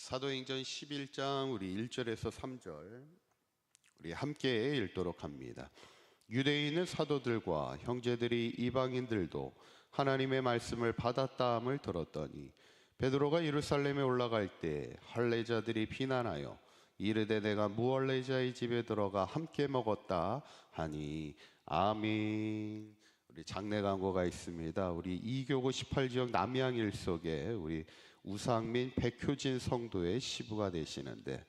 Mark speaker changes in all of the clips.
Speaker 1: 사도행전 11장 우리 1절에서 3절 우리 함께 읽도록 합니다. 유대인의 사도들과 형제들이 이방인들도 하나님의 말씀을 받았다함을 들었더니 베드로가 예루살렘에 올라갈 때 할례자들이 비난하여 이르되 내가 무할례자의 집에 들어가 함께 먹었다 하니 아멘. 우리 장례 광고가 있습니다. 우리 이교구 18지역 남양 일석에 우리 우상민 백효진 성도의 시부가 되시는데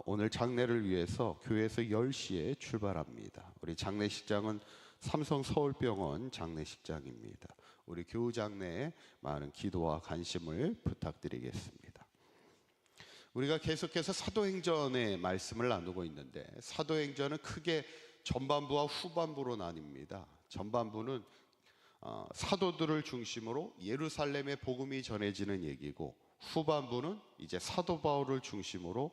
Speaker 1: 오늘 장례를 위해서 교회에서 10시에 출발합니다. 우리 장례식장은 삼성 서울병원 장례식장입니다. 우리 교우 장례에 많은 기도와 관심을 부탁드리겠습니다. 우리가 계속해서 사도행전의 말씀을 나누고 있는데 사도행전은 크게 전반부와 후반부로 나뉩니다. 전반부는 사도들을 중심으로 예루살렘의 복음이 전해지는 얘기고, 후반부는 이제 사도 바울을 중심으로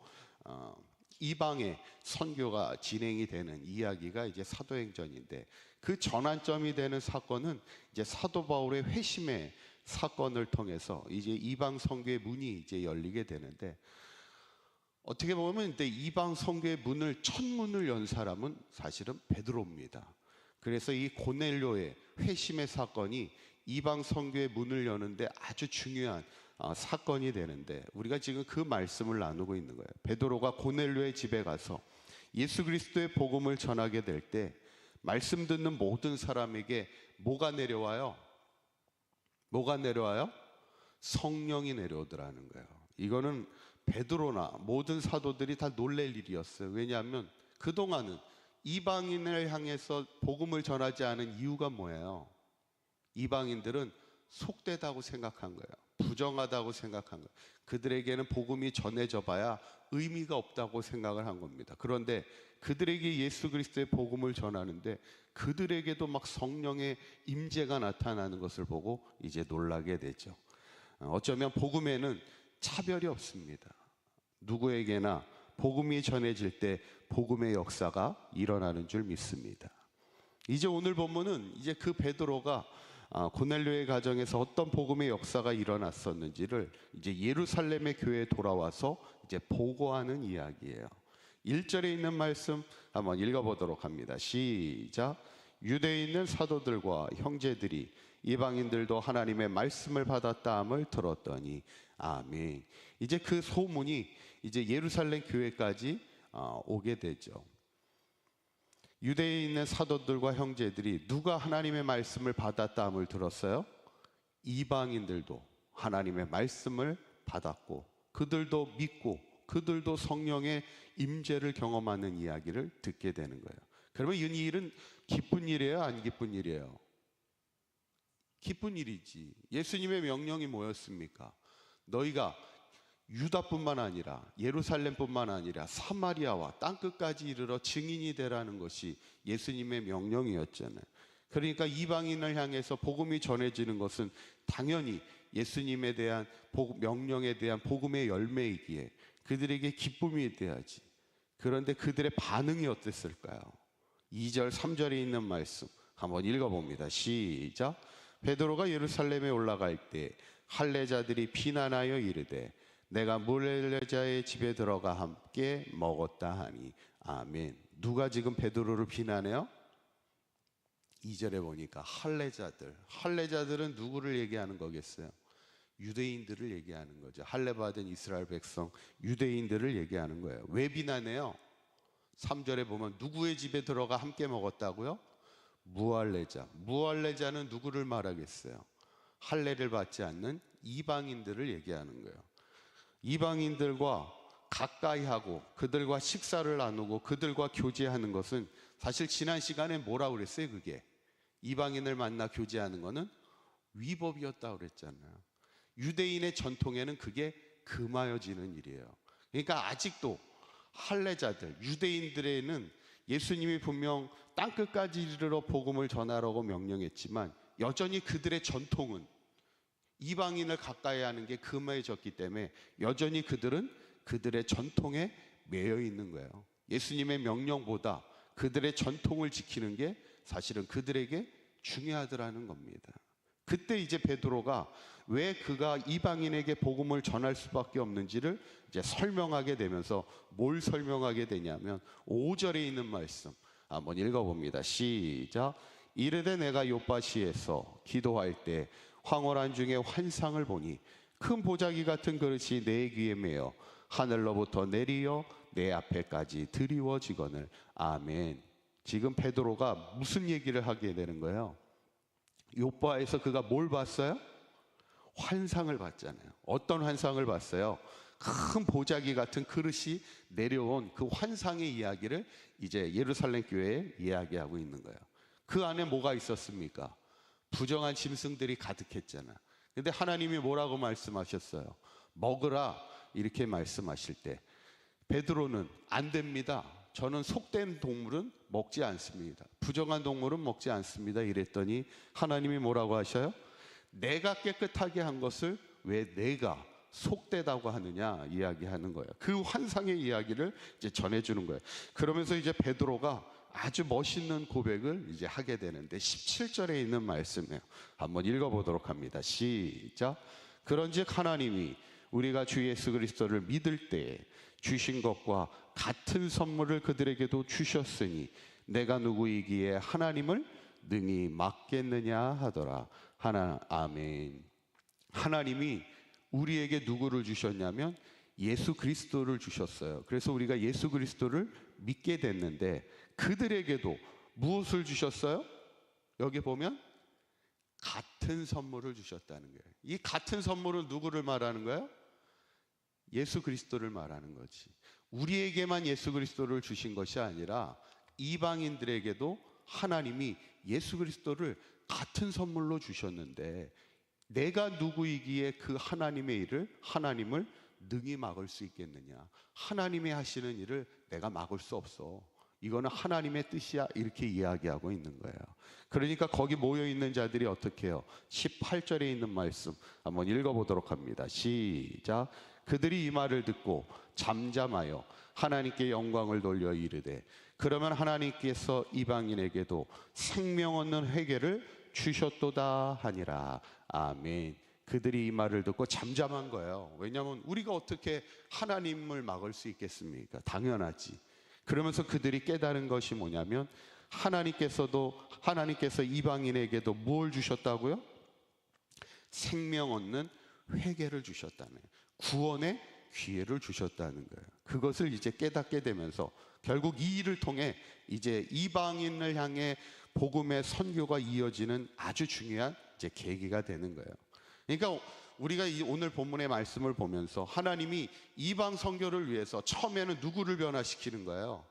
Speaker 1: 이방의 선교가 진행이 되는 이야기가 이제 사도행전인데, 그 전환점이 되는 사건은 이제 사도 바울의 회심의 사건을 통해서 이제 이방 선교의 문이 이제 열리게 되는데, 어떻게 보면 이제 이방 선교의 문을 첫 문을 연 사람은 사실은 베드로입니다. 그래서 이 고넬료의 회심의 사건이 이방 선교의 문을 여는데 아주 중요한 사건이 되는데, 우리가 지금 그 말씀을 나누고 있는 거예요. 베드로가 고넬료의 집에 가서 예수 그리스도의 복음을 전하게 될 때 말씀 듣는 모든 사람에게 뭐가 내려와요? 뭐가 내려와요? 성령이 내려오더라는 거예요. 이거는 베드로나 모든 사도들이 다 놀랄 일이었어요. 왜냐하면 그동안은 이방인을 향해서 복음을 전하지 않은 이유가 뭐예요? 이방인들은 속되다고 생각한 거예요. 부정하다고 생각한 거예요. 그들에게는 복음이 전해져 봐야 의미가 없다고 생각을 한 겁니다. 그런데 그들에게 예수 그리스도의 복음을 전하는데 그들에게도 막 성령의 임재가 나타나는 것을 보고 이제 놀라게 되죠. 어쩌면 복음에는 차별이 없습니다. 누구에게나 복음이 전해질 때 복음의 역사가 일어나는 줄 믿습니다. 이제 오늘 본문은 이제 그 베드로가 고넬료의 가정에서 어떤 복음의 역사가 일어났었는지를 이제 예루살렘의 교회에 돌아와서 이제 보고하는 이야기예요. 1절에 있는 말씀 한번 읽어보도록 합니다. 시작. 유대에 있는 사도들과 형제들이 이방인들도 하나님의 말씀을 받았다함을 들었더니 아멘. 이제 그 소문이 이제 예루살렘 교회까지 오게 되죠. 유대에 있는 사도들과 형제들이 누가 하나님의 말씀을 받았다함을 들었어요? 이방인들도 하나님의 말씀을 받았고 그들도 믿고 그들도 성령의 임재를 경험하는 이야기를 듣게 되는 거예요. 그러면 이 일은 기쁜 일이에요? 안 기쁜 일이에요? 기쁜 일이지. 예수님의 명령이 뭐였습니까? 너희가 유다뿐만 아니라 예루살렘뿐만 아니라 사마리아와 땅끝까지 이르러 증인이 되라는 것이 예수님의 명령이었잖아요. 그러니까 이방인을 향해서 복음이 전해지는 것은 당연히 예수님에 대한 명령에 대한 복음의 열매이기에 그들에게 기쁨이 돼야지. 그런데 그들의 반응이 어땠을까요? 2절 3절에 있는 말씀 한번 읽어봅니다. 시작. 베드로가 예루살렘에 올라갈 때 할례자들이 비난하여 이르되 내가 무할례자의 집에 들어가 함께 먹었다 하니 아멘. 누가 지금 베드로를 비난해요? 2절에 보니까 할례자들은 누구를 얘기하는 거겠어요? 유대인들을 얘기하는 거죠. 할례 받은 이스라엘 백성 유대인들을 얘기하는 거예요. 왜 비난해요? 3절에 보면 누구의 집에 들어가 함께 먹었다고요? 무할례자는 누구를 말하겠어요? 할례를 받지 않는 이방인들을 얘기하는 거예요. 이방인들과 가까이 하고 그들과 식사를 나누고 그들과 교제하는 것은 사실 지난 시간에 뭐라고 그랬어요? 그게 이방인을 만나 교제하는 것은 위법이었다고 그랬잖아요. 유대인의 전통에는 그게 금하여지는 일이에요. 그러니까 아직도 할례자들, 유대인들에는 예수님이 분명 땅끝까지 이르러 복음을 전하라고 명령했지만 여전히 그들의 전통은 이방인을 가까이 하는 게 금해졌기 때문에 여전히 그들은 그들의 전통에 매여 있는 거예요. 예수님의 명령보다 그들의 전통을 지키는 게 사실은 그들에게 중요하더라는 겁니다. 그때 이제 베드로가 왜 그가 이방인에게 복음을 전할 수밖에 없는지를 이제 설명하게 되면서 뭘 설명하게 되냐면 5절에 있는 말씀 한번 읽어봅니다. 시작. 이르되 내가 요빠시에서 기도할 때 황홀한 중에 환상을 보니 큰 보자기 같은 그릇이 내 귀에 매어 하늘로부터 내리어 내 앞에까지 드리워지거늘. 아멘. 지금 베드로가 무슨 얘기를 하게 되는 거예요? 요빠에서 그가 뭘 봤어요? 환상을 봤잖아요. 어떤 환상을 봤어요? 큰 보자기 같은 그릇이 내려온 그 환상의 이야기를 이제 예루살렘 교회에 이야기하고 있는 거예요. 그 안에 뭐가 있었습니까? 부정한 짐승들이 가득했잖아. 근데 하나님이 뭐라고 말씀하셨어요? 먹으라 이렇게 말씀하실 때 베드로는 안 됩니다. 저는 속된 동물은 먹지 않습니다. 부정한 동물은 먹지 않습니다. 이랬더니 하나님이 뭐라고 하셔요? 내가 깨끗하게 한 것을 왜 내가 속되다고 하느냐 이야기하는 거예요. 그 환상의 이야기를 이제 전해주는 거예요. 그러면서 이제 베드로가 아주 멋있는 고백을 이제 하게 되는데 17절에 있는 말씀이에요. 한번 읽어보도록 합니다. 시작. 그런즉 하나님이 우리가 주 예수 그리스도를 믿을 때에 주신 것과 같은 선물을 그들에게도 주셨으니 내가 누구이기에 하나님을 능히 막겠느냐 하더라. 아멘. 하나님이 우리에게 누구를 주셨냐면 예수 그리스도를 주셨어요. 그래서 우리가 예수 그리스도를 믿게 됐는데 그들에게도 무엇을 주셨어요? 여기 보면 같은 선물을 주셨다는 거예요. 이 같은 선물은 누구를 말하는 거예요? 예수 그리스도를 말하는 거지. 우리에게만 예수 그리스도를 주신 것이 아니라 이방인들에게도 하나님이 예수 그리스도를 같은 선물로 주셨는데 내가 누구이기에 그 하나님의 일을 하나님을 능히 막을 수 있겠느냐. 하나님이 하시는 일을 내가 막을 수 없어. 이거는 하나님의 뜻이야. 이렇게 이야기하고 있는 거예요. 그러니까 거기 모여있는 자들이 어떻게 해요? 18절에 있는 말씀 한번 읽어보도록 합니다. 시작. 그들이 이 말을 듣고 잠잠하여 하나님께 영광을 돌려 이르되 그러면 하나님께서 이방인에게도 생명 얻는 회개를 주셨도다 하니라. 아멘. 그들이 이 말을 듣고 잠잠한 거예요. 왜냐하면 우리가 어떻게 하나님을 막을 수 있겠습니까? 당연하지. 그러면서 그들이 깨달은 것이 뭐냐면 하나님께서 이방인에게도 뭘 주셨다고요? 생명 얻는 회개를 주셨다는 거예요. 구원의 기회를 주셨다는 거예요. 그것을 이제 깨닫게 되면서 결국 이 일을 통해 이제 이방인을 향해 복음의 선교가 이어지는 아주 중요한 이제 계기가 되는 거예요. 그러니까 우리가 오늘 본문의 말씀을 보면서 하나님이 이방 선교를 위해서 처음에는 누구를 변화시키는 거예요?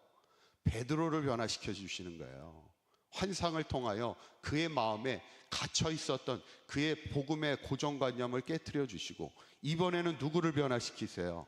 Speaker 1: 베드로를 변화시켜 주시는 거예요. 환상을 통하여 그의 마음에 갇혀 있었던 그의 복음의 고정관념을 깨트려 주시고 이번에는 누구를 변화시키세요?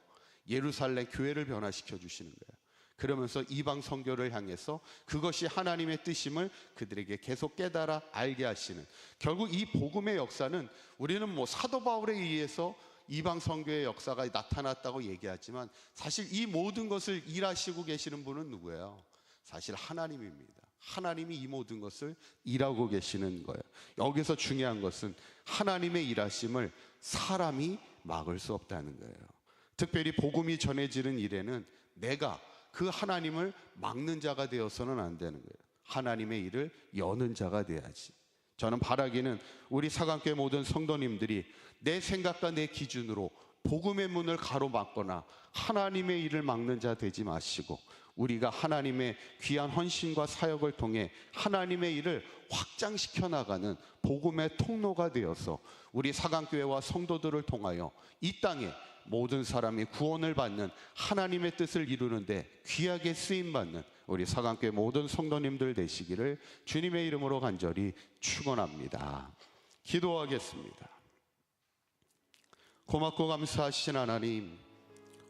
Speaker 1: 예루살렘 교회를 변화시켜 주시는 거예요. 그러면서 이방 선교를 향해서 그것이 하나님의 뜻임을 그들에게 계속 깨달아 알게 하시는, 결국 이 복음의 역사는 우리는 뭐 사도 바울에 의해서 이방 선교의 역사가 나타났다고 얘기하지만 사실 이 모든 것을 일하시고 계시는 분은 누구예요? 사실 하나님입니다. 하나님이 이 모든 것을 일하고 계시는 거예요. 여기서 중요한 것은 하나님의 일하심을 사람이 막을 수 없다는 거예요. 특별히 복음이 전해지는 일에는 내가 그 하나님을 막는 자가 되어서는 안 되는 거예요. 하나님의 일을 여는 자가 돼야지. 저는 바라기는 우리 사강교회 모든 성도님들이 내 생각과 내 기준으로 복음의 문을 가로막거나 하나님의 일을 막는 자 되지 마시고 우리가 하나님의 귀한 헌신과 사역을 통해 하나님의 일을 확장시켜 나가는 복음의 통로가 되어서 우리 사강교회와 성도들을 통하여 이 땅에 모든 사람이 구원을 받는 하나님의 뜻을 이루는데 귀하게 쓰임받는 우리 사강교회 모든 성도님들 되시기를 주님의 이름으로 간절히 축원합니다. 기도하겠습니다. 고맙고 감사하신 하나님,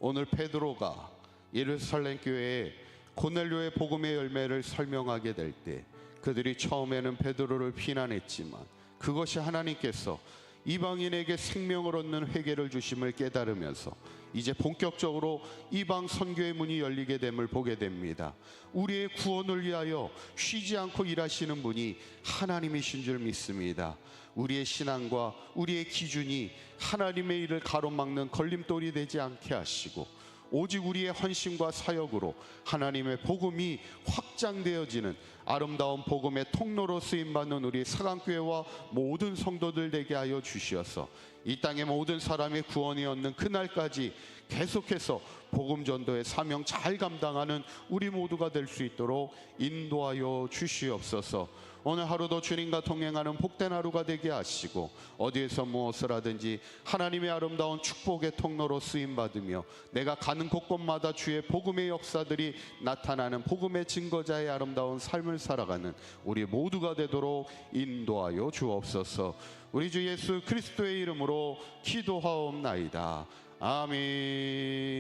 Speaker 1: 오늘 베드로가 예루살렘 교회에 고넬료의 복음의 열매를 설명하게 될 때 그들이 처음에는 베드로를 비난했지만 그것이 하나님께서 이방인에게 생명을 얻는 회개를 주심을 깨달으면서 이제 본격적으로 이방 선교의 문이 열리게 됨을 보게 됩니다. 우리의 구원을 위하여 쉬지 않고 일하시는 분이 하나님이신 줄 믿습니다. 우리의 신앙과 우리의 기준이 하나님의 일을 가로막는 걸림돌이 되지 않게 하시고, 오직 우리의 헌신과 사역으로 하나님의 복음이 확장되어지는 아름다운 복음의 통로로 쓰임받는 우리 사강교회와 모든 성도들 되게 하여 주시어서 이 땅의 모든 사람의 구원이 얻는 그날까지 계속해서 복음 전도의 사명 잘 감당하는 우리 모두가 될 수 있도록 인도하여 주시옵소서. 오늘 하루도 주님과 동행하는 복된 하루가 되게 하시고, 어디에서 무엇을 하든지 하나님의 아름다운 축복의 통로로 쓰임받으며 내가 가는 곳곳마다 주의 복음의 역사들이 나타나는 복음의 증거자의 아름다운 삶을 살아가는 우리 모두가 되도록 인도하여 주옵소서. 우리 주 예수 그리스도의 이름으로 기도하옵나이다. 아멘.